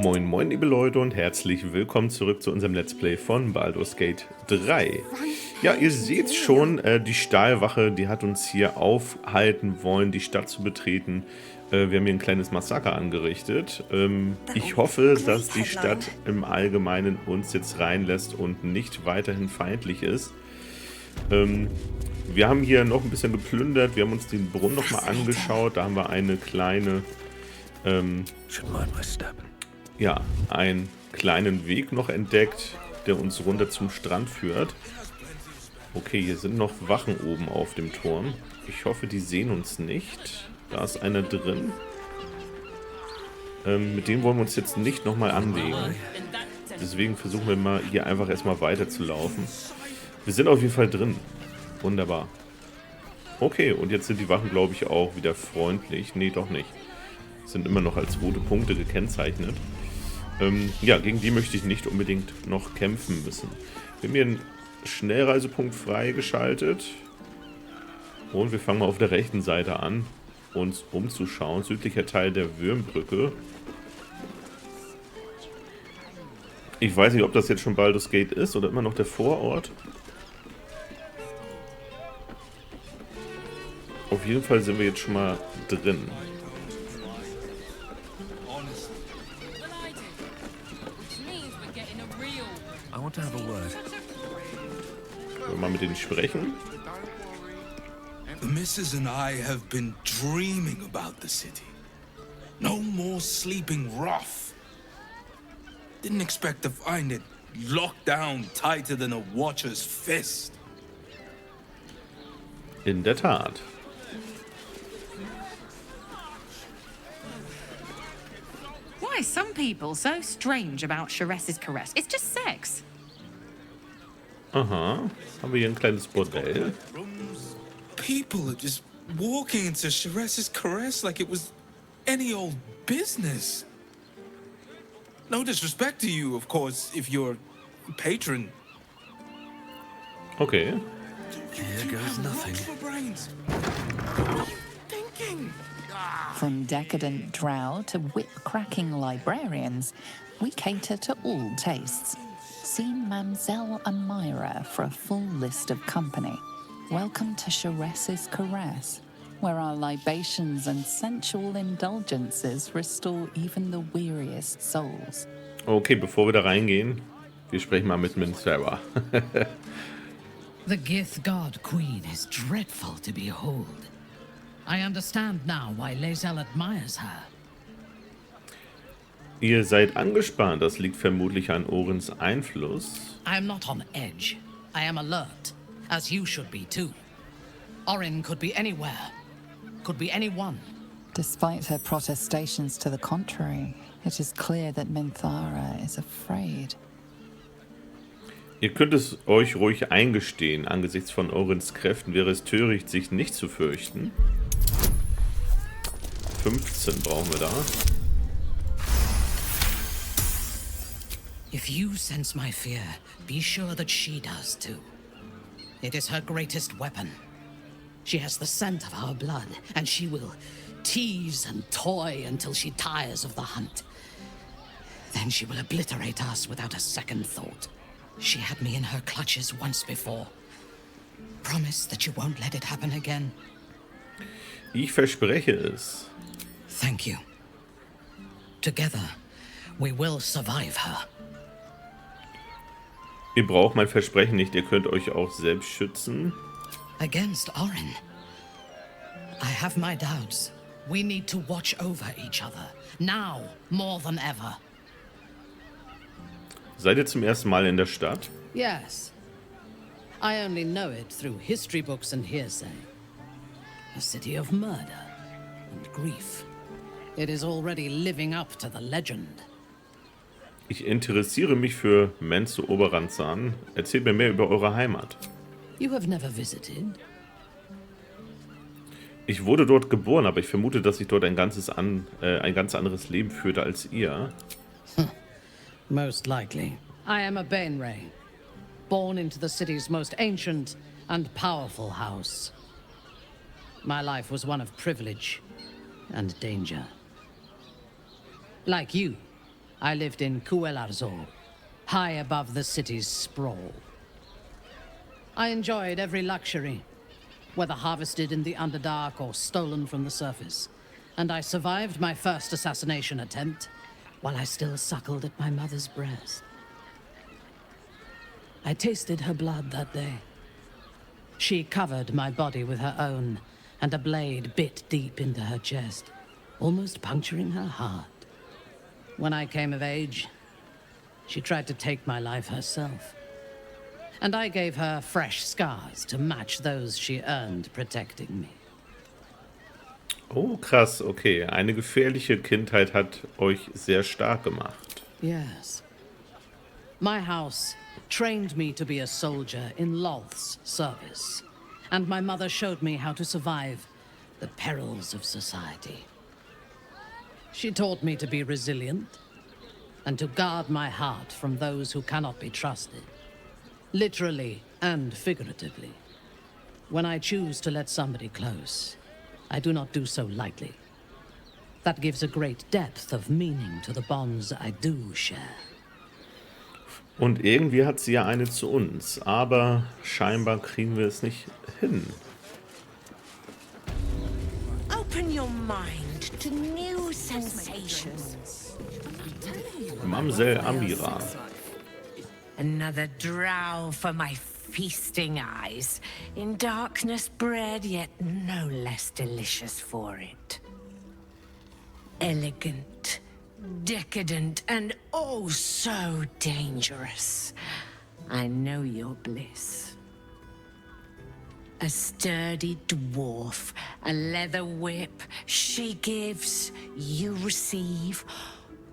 Moin moin liebe Leute und herzlich willkommen zurück zu unserem Let's Play von Baldurs Gate 3. Ja, ihr seht schon, die Stahlwache, die hat uns hier aufhalten wollen, die Stadt zu betreten. Wir haben hier ein kleines Massaker angerichtet. Ich hoffe, dass die Stadt im Allgemeinen uns jetzt reinlässt und nicht weiterhin feindlich ist. Wir haben hier noch ein bisschen geplündert, wir haben uns den Brunnen noch mal angeschaut. Da haben wir eine kleine... ja, einen kleinen Weg noch entdeckt, der uns runter zum Strand führt. Okay, hier sind noch Wachen oben auf dem Turm. Ich hoffe, die sehen uns nicht. Da ist einer drin. Mit dem wollen wir uns jetzt nicht nochmal anlegen. Deswegen versuchen wir mal hier einfach erstmal weiter zu laufen. Wir sind auf jeden Fall drin. Wunderbar. Okay, und jetzt sind die Wachen, glaube ich, auch wieder freundlich. Nee, doch nicht. Sind immer noch als rote Punkte gekennzeichnet. Ja, gegen die möchte ich nicht unbedingt noch kämpfen müssen. Wir haben hier einen Schnellreisepunkt freigeschaltet. Und wir fangen mal auf der rechten Seite an, uns umzuschauen. Südlicher Teil der Würmbrücke. Ich weiß nicht, ob das jetzt schon Baldurs Gate ist oder immer noch der Vorort. Auf jeden Fall sind wir jetzt schon mal drin. Wollen wir mal mit denen sprechen? The missus and I have been dreaming about the city. No more sleeping rough. Didn't expect to find it locked down tighter than a watcher's fist. In der Tat. Why are some people so strange about Chares's caress? It's just sex. Aha. Haben wir hier ein kleines Bordell? People are just walking into Chares's caress like it was any old business. No disrespect to you, of course, if you're patron. Okay. Here goes nothing. Thinking. From decadent drow to whip-cracking librarians, we cater to all tastes. See Mamselle Amira for a full list of company. Welcome to Chares's Caress, where our libations and sensual indulgences restore even the weariest souls. Okay, bevor wir da reingehen, wir sprechen mal mit Sarah. The Gith God Queen is dreadful to behold. I understand now why Lae'zel admires her. Ihr seid angespannt, das liegt vermutlich an Orins Einfluss. I am not on edge. I am alert, as you should be too. Orin could be anywhere, could be anyone. Despite her protestations to the contrary, it is clear that Minthara is afraid. Ihr könnt es euch ruhig eingestehen. Angesichts von Orins Kräften wäre es töricht, sich nicht zu fürchten. 15 brauchen wir da. If you sense my fear, be sure that she does too. It is her greatest weapon. She has the scent of our blood, and she will tease and toy until she tires of the hunt. Then she will obliterate us without a second thought. She had me in her clutches once before. Promise that you won't let it happen again. Ich verspreche es. Thank you. Together, we will survive her. Ihr braucht mein Versprechen nicht, ihr könnt euch auch selbst schützen. Against Orin? I have my doubts. We need to watch over each other. Now, more than ever. Seid ihr zum ersten Mal in der Stadt? Yes. I only know it through history books and hearsay. A city of murder and grief. It is already living up to the legend. Ich interessiere mich für Menzo Oberanzan. Erzählt mir mehr über eure Heimat. You have never visited? Ich wurde dort geboren, aber ich vermute, dass ich dort ein ganz anderes Leben führte als ihr. Most likely. I am a Bainray, born into the city's most ancient and powerful house. My life was one of privilege and danger. Like you, I lived in Kuelarzo, high above the city's sprawl. I enjoyed every luxury, whether harvested in the Underdark or stolen from the surface. And I survived my first assassination attempt while I still suckled at my mother's breast. I tasted her blood that day. She covered my body with her own, and a blade bit deep into her chest, almost puncturing her heart. When I came of age, she tried to take my life herself. And I gave her fresh scars to match those she earned protecting me. Oh, krass, okay. Eine gefährliche Kindheit hat euch sehr stark gemacht. Yes. My house trained me to be a soldier in Lolth's service. And my mother showed me how to survive the perils of society. She taught me to be resilient and to guard my heart from those who cannot be trusted. Literally and figuratively. When I choose to let somebody close, I do not do so lightly. That gives a great depth of meaning to the bonds I do share. Und irgendwie hat sie ja eine zu uns, aber scheinbar kriegen wir es nicht hin. Open your mind to new sensations. Mamsell Amira. Another drow for my feasting eyes, in darkness bred, yet no less delicious for it. Elegant, decadent, and oh so dangerous. I know your bliss. A sturdy dwarf, a leather whip, she gives, you receive.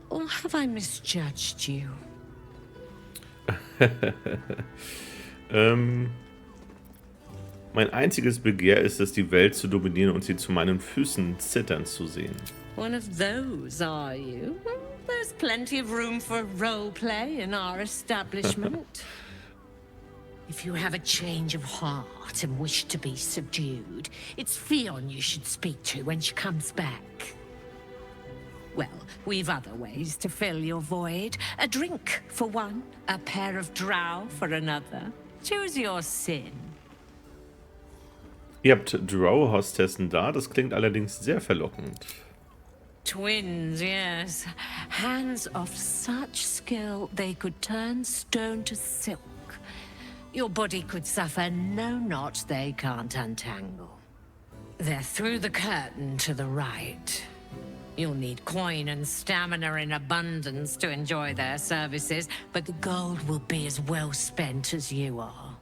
Or have I misjudged you? Mein einziges Begehr ist es, die Welt zu dominieren und sie zu meinen Füßen zittern zu sehen. One of those, are you? Well, there's plenty of room for roleplay in our establishment. If you have a change of heart and wish to be subdued, it's Fionn you should speak to when she comes back. Well, we've other ways to fill your void. A drink for one, a pair of drow for another. Choose your sin. Ihr habt Drow-Hostessen da, das klingt allerdings sehr verlockend. Twins, yes. Hands of such skill they could turn stone to silk. Your body could suffer no knot they can't untangle. They're through the curtain to the right. You'll need coin and stamina in abundance to enjoy their services, but the gold will be as well spent as you are.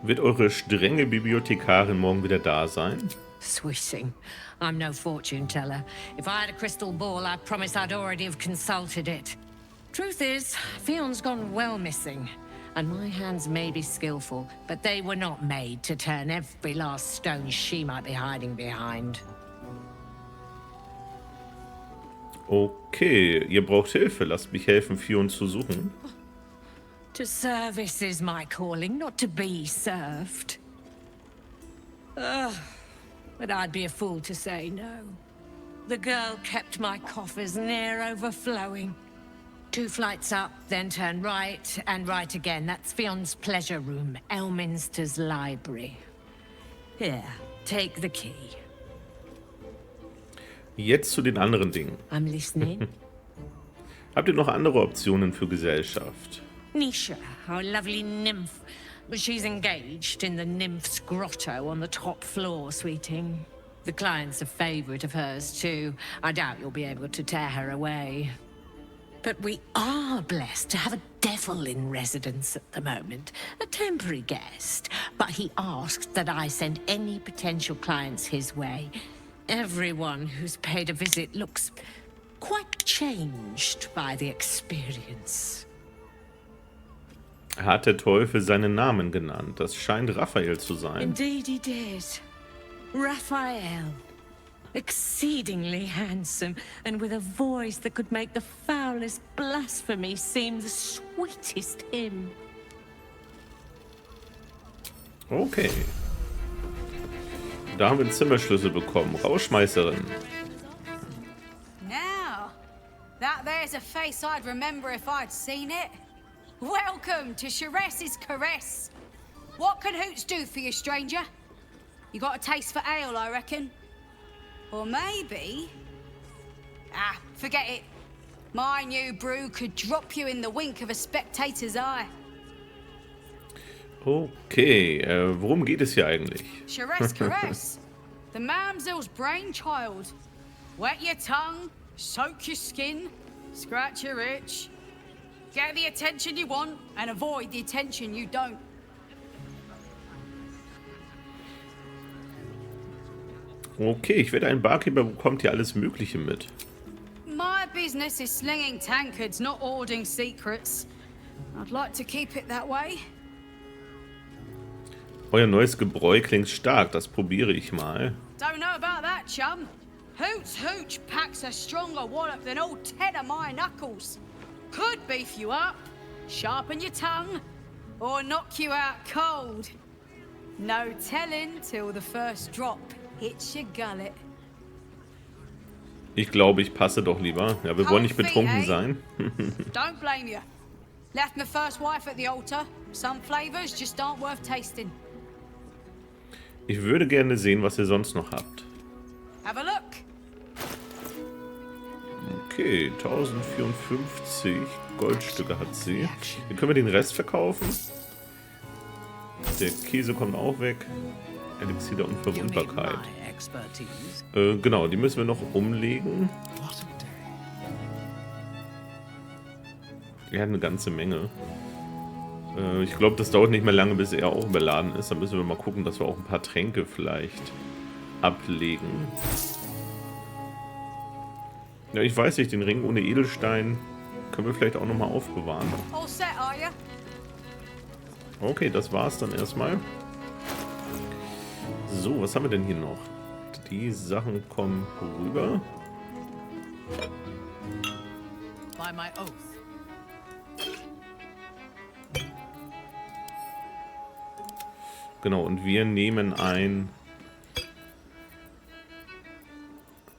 Wird eure strenge Bibliothekarin morgen wieder da sein? Swishing. I'm no fortune teller. If I had a crystal ball, I promise I'd already have consulted it. Truth is, Fionn's gone well missing, and my hands may be skillful, but they were not made to turn every last stone she might be hiding behind. Okay, ihr braucht Hilfe. Lasst mich helfen, Fionn zu suchen. To service is my calling, not to be served. But I'd be a fool to say no. The girl kept my coffers near overflowing. 2 flights up, then turn right, and right again. That's Fionn's pleasure room, Elminster's library. Here, take the key. Jetzt zu den anderen Dingen. I'm listening. Habt ihr noch andere Optionen für Gesellschaft? Nisha, our lovely nymph. She's engaged in the nymph's grotto on the top floor, sweeting. The client's a favorite of hers, too. I doubt you'll be able to tear her away. But we are blessed to have a devil in residence at the moment. A temporary guest. But he asked that I send any potential clients his way. Everyone who's paid a visit looks quite changed by the experience. Hat der Teufel seinen Namen genannt? Das scheint Raphael zu sein. Indeed he did. Raphael. Exceedingly handsome, and with a voice that could make the foulest blasphemy seem the sweetest hymn. Okay. Da haben wir einen Zimmerschlüssel bekommen. Rauschmeißerin. Now, That there's a face I'd remember if I'd seen it. Welcome to Sheress's Caress. What can Hoots do for you, stranger? You got a taste for ale, I reckon? Or maybe... Ah, forget it. My new brew could drop you in the wink of a spectator's eye. Okay, worum geht es hier eigentlich? Sheress Caress, the mamsel's brainchild. Wet your tongue, soak your skin, scratch your itch. Get the attention you want and avoid the attention you don't. Okay, ich werde ein Barkeeper, bekommt hier alles Mögliche mit. My business is slinging tankards, not hoarding secrets. I'd like to keep it that way. Euer neues Gebräu klingt stark, das probiere ich mal. Don't know about that, chum. Hoots Hooch packs a stronger wallop than all 10 of my knuckles. Could beef you up, sharpen your tongue, or knock you out cold. No telling till the first drop hits your gullet. Ich glaube, ich passe doch lieber. Ja, wir wollen nicht betrunken sein. Don't blame you. Left my first wife at the altar. Some flavors just aren't worth tasting. Ich würde gerne sehen, was ihr sonst noch habt. Have a look. Okay, 1054 Goldstücke hat sie. Dann können wir den Rest verkaufen. Der Käse kommt auch weg. Elixier der Unverwundbarkeit. Genau, die müssen wir noch umlegen. Er hat eine ganze Menge. Ich glaube, das dauert nicht mehr lange, bis er auch überladen ist. Dann müssen wir mal gucken, dass wir auch ein paar Tränke vielleicht ablegen. Ja, ich weiß nicht, den Ring ohne Edelstein können wir vielleicht auch nochmal aufbewahren. Okay, das war's dann erstmal. So, was haben wir denn hier noch? Die Sachen kommen rüber. By my oath. Genau, und wir nehmen ein...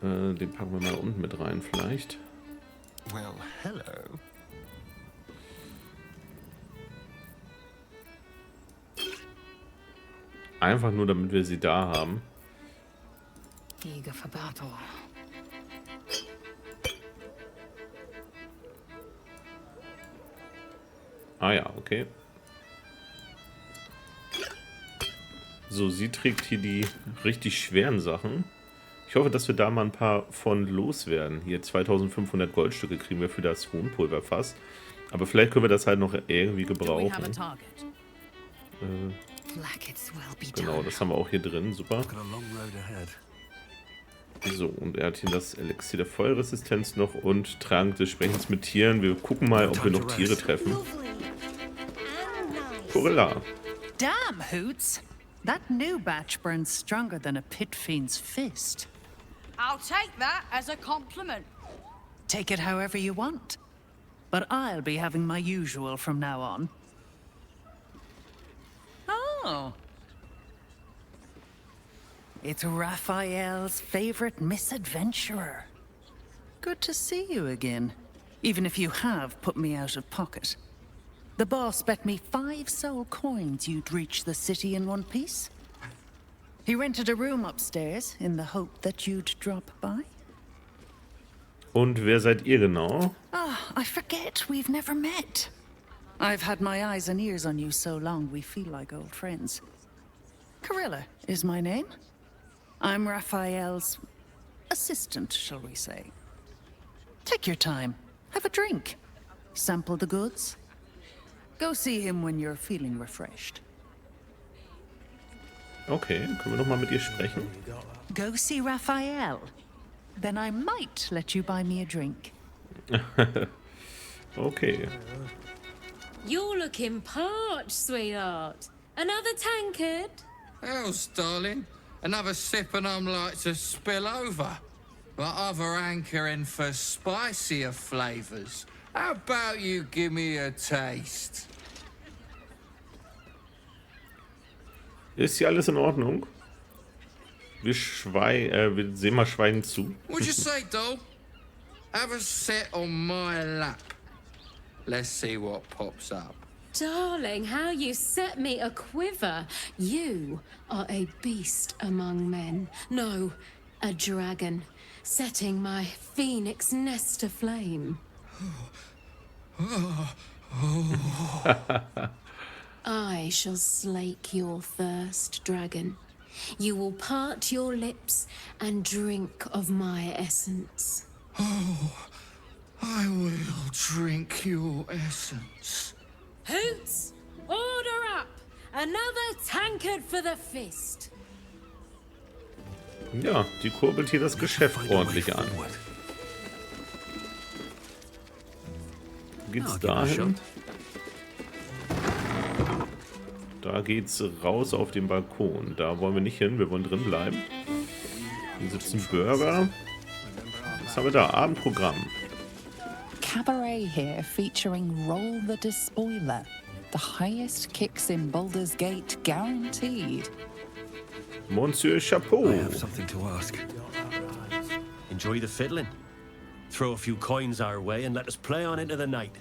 den packen wir mal unten mit rein vielleicht. Well, hello. Einfach nur, damit wir sie da haben. Eager for battle. Ah ja, okay. So, sie trägt hier die richtig schweren Sachen. Ich hoffe, dass wir da mal ein paar von loswerden. Hier 2500 Goldstücke kriegen wir für das Hohnpulverfass. Aber vielleicht können wir das halt noch irgendwie gebrauchen. Genau, das haben wir auch hier drin. Super. So, und er hat hier das Elixier der Feuerresistenz noch und Trank des Sprechens mit Tieren. Wir gucken mal, ob wir noch Tiere treffen. Gorilla. Damn, Hoots! That new batch burns stronger than a pit fiend's fist. I'll take that as a compliment. Take it however you want. But I'll be having my usual from now on. Oh. It's Raphael's favorite misadventurer. Good to see you again, even if you have put me out of pocket. The boss bet me 5 soul coins you'd reach the city in one piece. He rented a room upstairs in the hope that you'd drop by. Und wer seid ihr genau? Ah, I forget we've never met. I've had my eyes and ears on you so long we feel like old friends. Carilla is my name. I'm Raphael's assistant, shall we say. Take your time. Have a drink. Sample the goods. Go see him when you're feeling refreshed. Okay, können wir noch mal mit ihr sprechen? Go see Raphael. Then I might let you buy me a drink. Okay. You're looking parched, sweetheart. Another tankard? Else, darling. Another sip and I'm like to spill over. But other hankering for spicier flavors. How about you give me a taste? Ist hier alles in Ordnung? Wir sehen mal schweigend zu. What'd you say, doll? Have a sit on my lap. Let's see what pops up. Darling, how you set me a quiver. You are a beast among men. No, a dragon, setting my phoenix nest aflame. I shall slake your thirst, dragon. You will part your lips and drink of my essence. Oh, I will drink your essence. Hoots, order up! Another tankard for the fist. Ja, die kurbelt hier das Geschäft ordentlich an. Geht's dahin? Da geht's raus auf den Balkon. Da wollen wir nicht hin, wir wollen drin bleiben. Hier sitzen Burger. Was haben wir da? Abendprogramm. Cabaret here featuring Roll the Despoiler. The highest kicks in Baldurs Gate guaranteed. Monsieur Chapeau. I have something to ask. Enjoy the fiddling. Throw a few coins our way and let us play on into the night.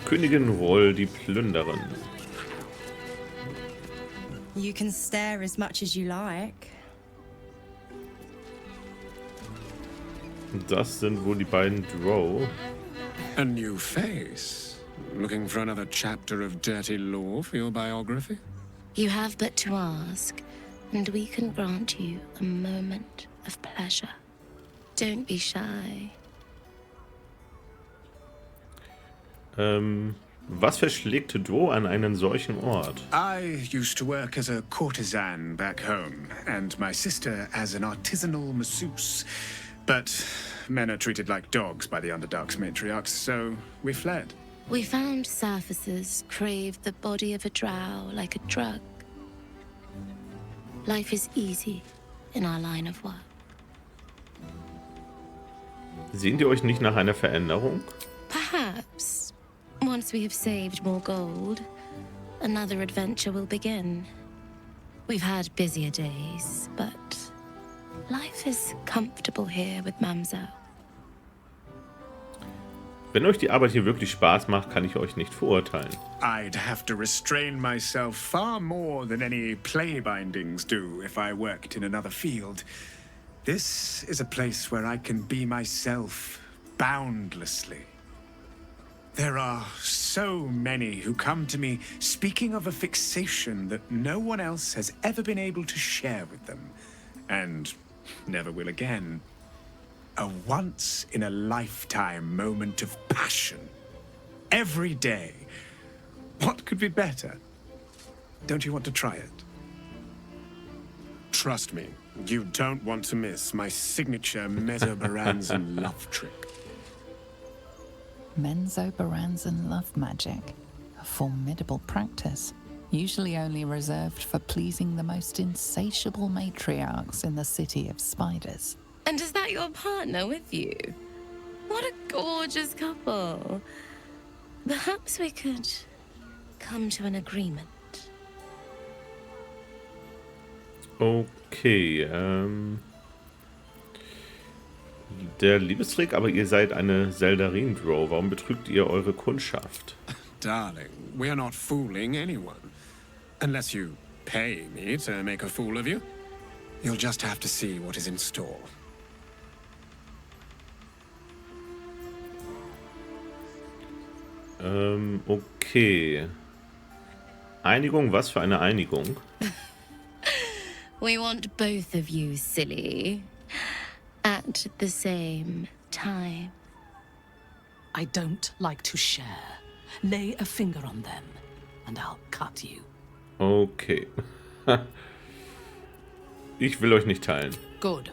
Königin Roll, die Plünderin. You can stare as much as you like. Das sind wohl die beiden Drow. A new face. Looking for another chapter of dirty lore for your biography? You have but to ask, and we can grant you a moment of pleasure. Don't be shy. Was verschlägt Drow an einen solchen Ort? I used to work as a courtesan back home, and my sister as an artisanal masseuse. But men are treated like dogs by the Underdark's matriarchs, so we fled. We found surfacers craved the body of a drow like a drug. Life is easy in our line of work. Sehnt ihr euch nicht nach einer Veränderung? Perhaps, once we have saved more gold, another adventure will begin. We've had busier days, but life is comfortable here with Mamsell. Wenn euch die Arbeit hier wirklich Spaß macht, kann ich euch nicht verurteilen. I'd have to restrain myself far more than any play bindings do if I worked in another field. This is a place where I can be myself boundlessly. There are so many who come to me speaking of a fixation that no one else has ever been able to share with them, and never will again. A once-in-a-lifetime moment of passion. Every day. What could be better? Don't you want to try it? Trust me, you don't want to miss my signature Mesobaranzan love trick. Menzoberranzan love magic. A formidable practice. Usually only reserved for pleasing the most insatiable matriarchs in the city of spiders. And is that your partner with you? What a gorgeous couple. Perhaps we could come to an agreement. Okay, der Liebestrick, aber ihr seid eine Seldarin-Drow. Warum betrügt ihr eure Kundschaft? Darling, we're not fooling anyone. Unless you pay me to make a fool of you. You'll just have to see what is in store. Okay. Einigung? Was für eine Einigung? We want both of you, silly. At the same time. I don't like to share. Lay a finger on them, and I'll cut you. Okay. Ich will euch nicht teilen. Good.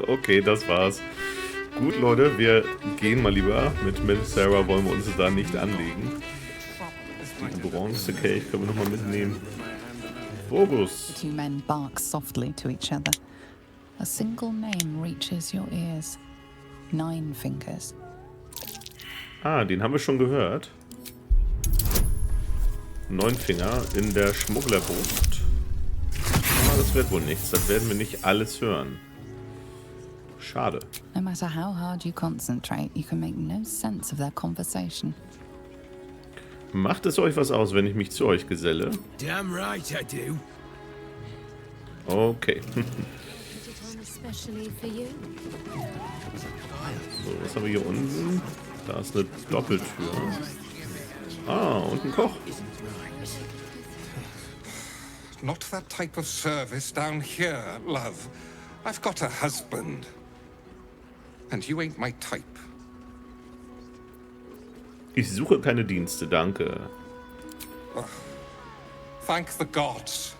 Okay, das war's. Gut, Leute, wir gehen mal lieber. Mit Sarah wollen wir uns da nicht anlegen. Den Bronzekelch können wir nochmal mitnehmen. Fokus. The two men bark softly to each other. A single name reaches your ears. 9 fingers. Ah, den haben wir schon gehört. 9 Finger in der Schmugglerbucht. Mal das wird wohl nichts. Das werden wir nicht alles hören. Schade. No matter how hard you concentrate, you can make no sense of their conversation. Macht es euch was aus, wenn ich mich zu euch geselle? Damn right I do. Okay. Especially for you. So, was haben wir hier unten? Da ist eine Doppeltür. Ah, und ein Koch. Not that type of service down here, love. I've got a husband. And you ain't my type. Ich suche keine Dienste, danke. Thank the gods.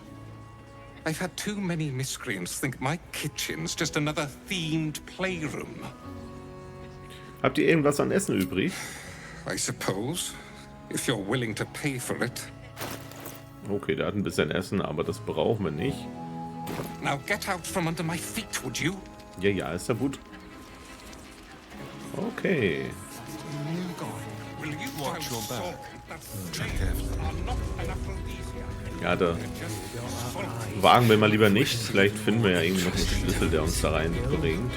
I've had too many miscreants think my kitchen's just another themed playroom. Habt ihr irgendwas an Essen übrig? I suppose, if you're willing to pay for it. Okay, der hat ein bisschen Essen, aber das brauchen wir nicht. Now get out from under my feet, would you? Ja, ja, ist ja gut. Okay. Ja, da wagen wir mal lieber nicht. Vielleicht finden wir ja irgendwie noch einen Schlüssel, der uns da reinbringt.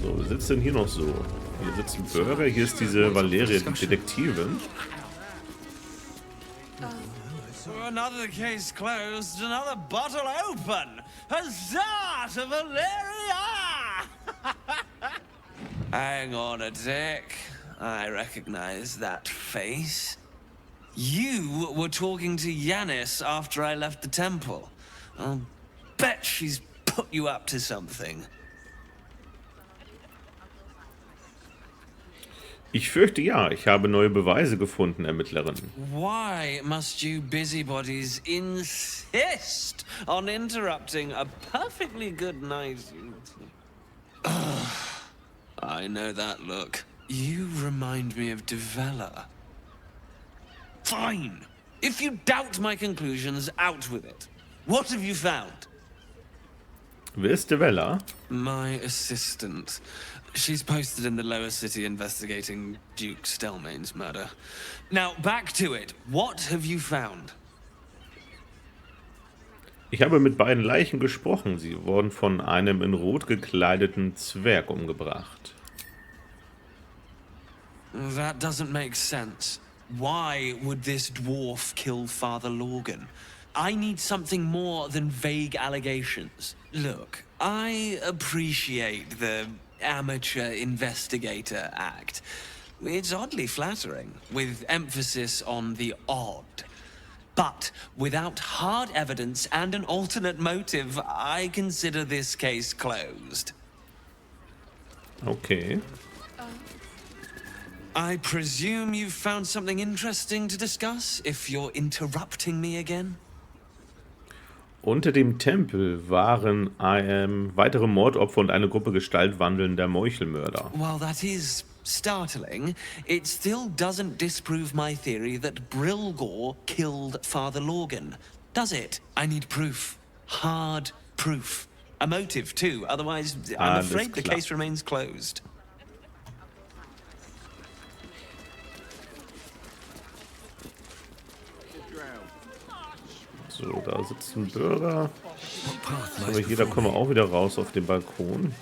So, wer sitzt denn hier noch so? Hier sitzt ein Bürger, hier ist diese Valeria, die Detektivin. Another case closed, another bottle open. Huzzah to Valeria! Hang on a tick. I recognize that face. You were talking to Yanis after I left the temple. I'll bet she's put you up to something. Ich fürchte ja, ich habe neue Beweise gefunden, Ermittlerin. Why must you busybodies insist on interrupting a perfectly good night? I know that look. You remind me of Devella. Fine. If you doubt my conclusions, out with it. What have you found? Wer ist Devella? My assistant. She's posted in the lower city investigating Duke Stelmane's murder. Now, back to it. What have you found? Ich habe mit beiden Leichen gesprochen. Sie wurden von einem in Rot gekleideten Zwerg umgebracht. That doesn't make sense. Why would this dwarf kill Father Lorgan? I need something more than vague allegations. Look, I appreciate the amateur investigator act. It's oddly flattering, with emphasis on the odd. But without hard evidence and an alternate motive, I consider this case closed. Okay. I presume you've found something interesting to discuss, if you're interrupting me again? Unter dem Tempel waren weitere Mordopfer und eine Gruppe gestaltwandelnder Meuchelmörder. While that is startling, it still doesn't disprove my theory that Brilgor killed Father Lorgan. Does it? I need proof. Hard proof. A motive, too. Otherwise, I'm afraid the case remains closed. So, da sitzt ein Bürger. Aber hier, da kommen wir auch wieder raus auf den Balkon.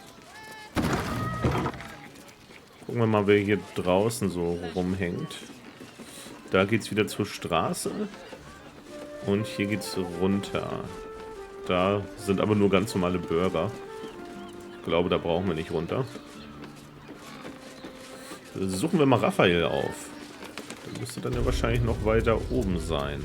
Gucken wir mal, wer hier draußen so rumhängt. Da geht es wieder zur Straße. Und hier geht es runter. Da sind aber nur ganz normale Bürger. Ich glaube, da brauchen wir nicht runter. Suchen wir mal Raphael auf. Der müsste dann ja wahrscheinlich noch weiter oben sein.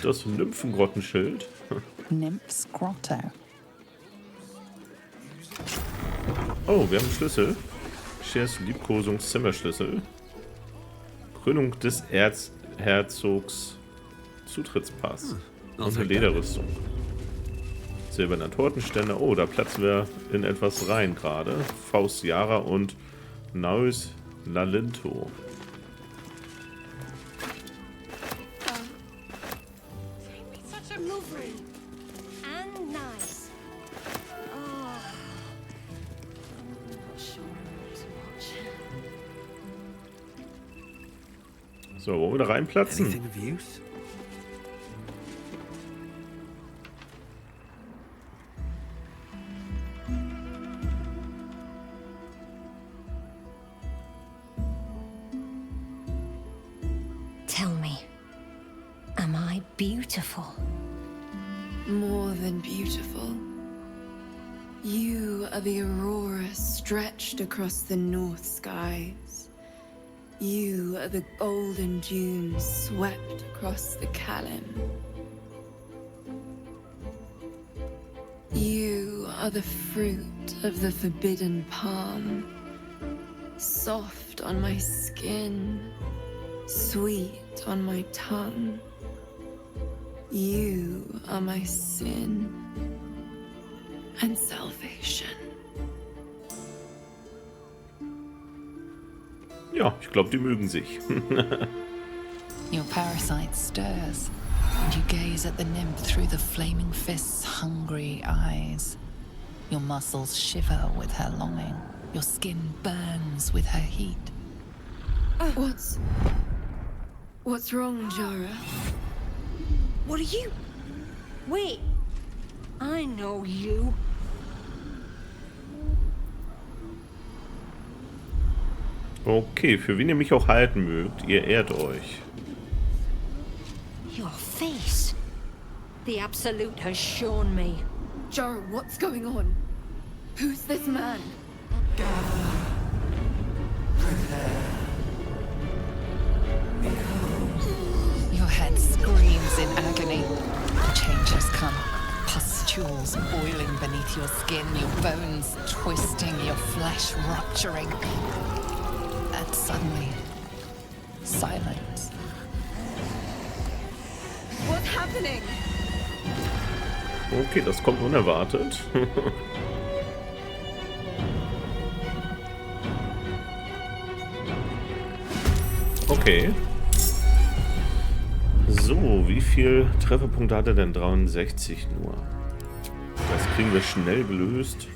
Das Nymphengrottenschild. Nymphs Grotto. Oh, wir haben einen Schlüssel. Shares Liebkosungszimmerschlüssel. Krönung des Erzherzogs. Zutrittspass. Und eine Lederrüstung. Silberner Tortenständer. Oh, da platzen wir in etwas rein gerade. Faust Jahre und Naus Lalinto. So, wollen wir da reinplatzen? Anything of use? Tell me, am I beautiful? More than beautiful. You are the aurora stretched across the north skies. You are the golden dunes swept across the Calym. You are the fruit of the forbidden palm, soft on my skin, sweet on my tongue. You are my sin and salvation. Ja, ich glaube, die mögen sich. Your parasite stirs, and you gaze at the nymph through the flaming fist's hungry eyes. Your muscles shiver with her longing. Your skin burns with her heat. What's wrong, Jahre? What are you? Wait, I know you. Okay, für wen ihr mich auch halten mögt, ihr ehrt euch. Your face. The Absolute has shown me. Jahre, what's going on? Who's this man? Your head screams in agony. The change has come. Pustules boiling beneath your skin, your bones twisting, your flesh rupturing. And suddenly, silence. What's happening? Okay, das kommt unerwartet. Okay. So, wie viel Trefferpunkte hat er denn? 63 nur. Das kriegen wir schnell gelöst.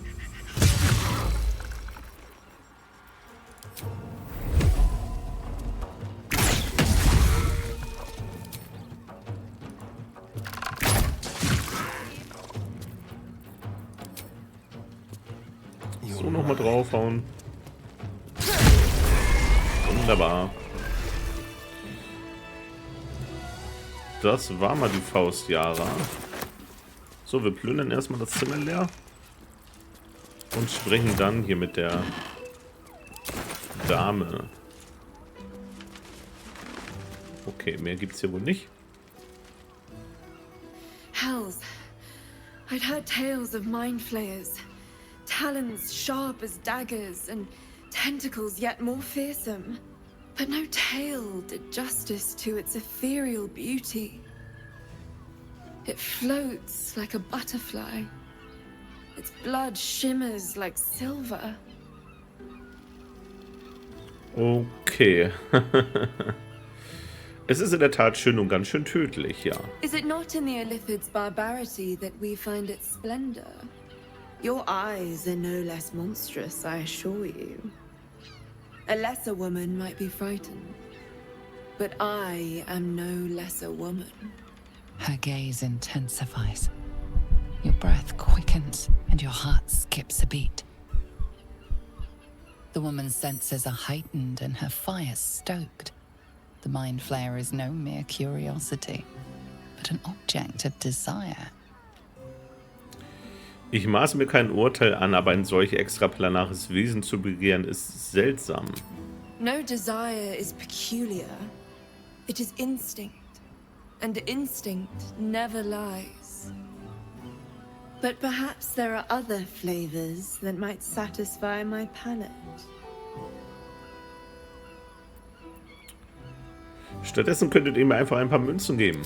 So, nochmal draufhauen. Wunderbar. Das war mal die Faust, Jahre. So, wir plündern erstmal das Zimmer leer. Und sprechen dann hier mit der Dame. Okay, mehr gibt's hier wohl nicht. Hells. I'd heard tales of mind flayers. Talons sharp as daggers and tentacles yet more fearsome. But no tale did justice to its ethereal beauty. It floats like a butterfly. Its blood shimmers like silver. Okay. Es ist in der Tat schön und ganz schön tödlich, ja. Is it not in the Illithid's barbarity that we find its splendor? Your eyes are no less monstrous, I assure you. A lesser woman might be frightened, but I am no lesser woman. Her gaze intensifies. Your breath quickens and your heart skips a beat. The woman's senses are heightened and her fire stoked. The mind flayer is no mere curiosity, but an object of desire. Ich maße mir kein Urteil an, aber ein solch extraplanares Wesen zu begehren, ist seltsam. No desire is peculiar. It is instinct, and instinct never lies. But perhaps there are other flavors that might satisfy my palate. Stattdessen könntet ihr mir einfach ein paar Münzen geben.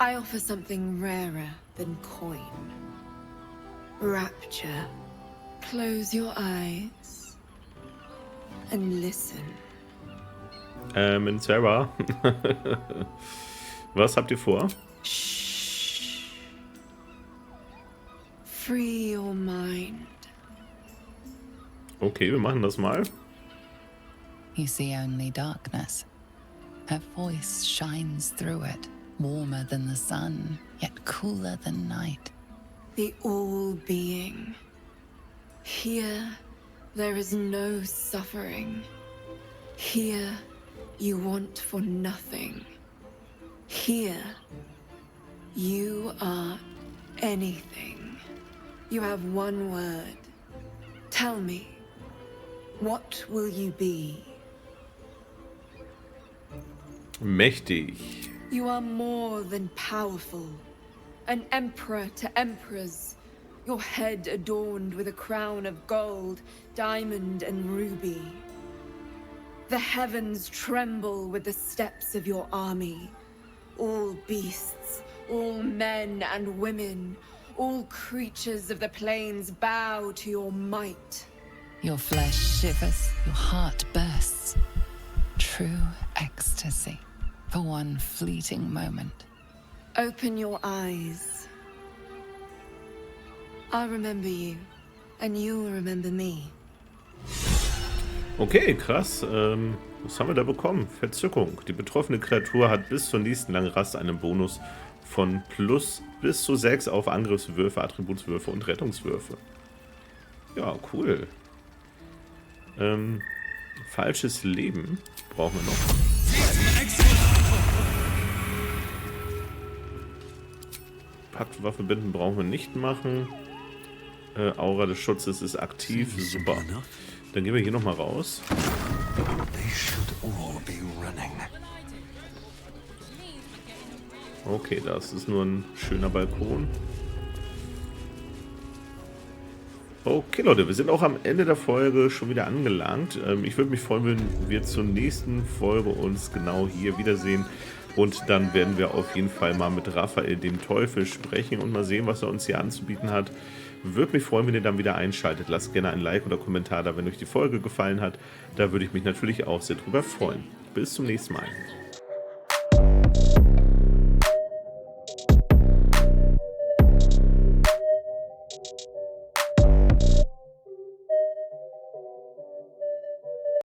I offer something rarer than coin. Rapture. Close your eyes and listen. Sarah. Was habt ihr vor? Free your mind. Okay, wir machen das mal. You see only darkness. Her voice shines through it, warmer than the sun, yet cooler than night. The all-being. Here, there is no suffering. Here, you want for nothing. Here, you are anything. You have one word. Tell me, what will you be? Mächtig. You are more than powerful. An emperor to emperors. Your head adorned with a crown of gold, diamond and ruby. The heavens tremble with the steps of your army. All beasts, all men and women, all creatures of the plains bow to your might. Your flesh shivers, your heart bursts. True ecstasy for one fleeting moment. Open your eyes. I'll remember you, and you'll remember me. Okay, krass. Was haben wir da bekommen? Verzückung. Die betroffene Kreatur hat bis zur nächsten langen Rast einen Bonus von plus bis zu 6 auf Angriffswürfe, Attributswürfe und Rettungswürfe. Ja, cool. Falsches Leben brauchen wir noch. Paktwaffe binden brauchen wir nicht machen. Aura des Schutzes ist aktiv. Super. Dann gehen wir hier nochmal raus. Okay, das ist nur ein schöner Balkon. Okay, Leute, wir sind auch am Ende der Folge schon wieder angelangt. Ich würde mich freuen, wenn wir zur nächsten Folge uns genau hier wiedersehen. Und dann werden wir auf jeden Fall mal mit Raphael, dem Teufel, sprechen und mal sehen, was er uns hier anzubieten hat. Würde mich freuen, wenn ihr dann wieder einschaltet. Lasst gerne ein Like oder Kommentar da, wenn euch die Folge gefallen hat. Da würde ich mich natürlich auch sehr drüber freuen. Bis zum nächsten Mal.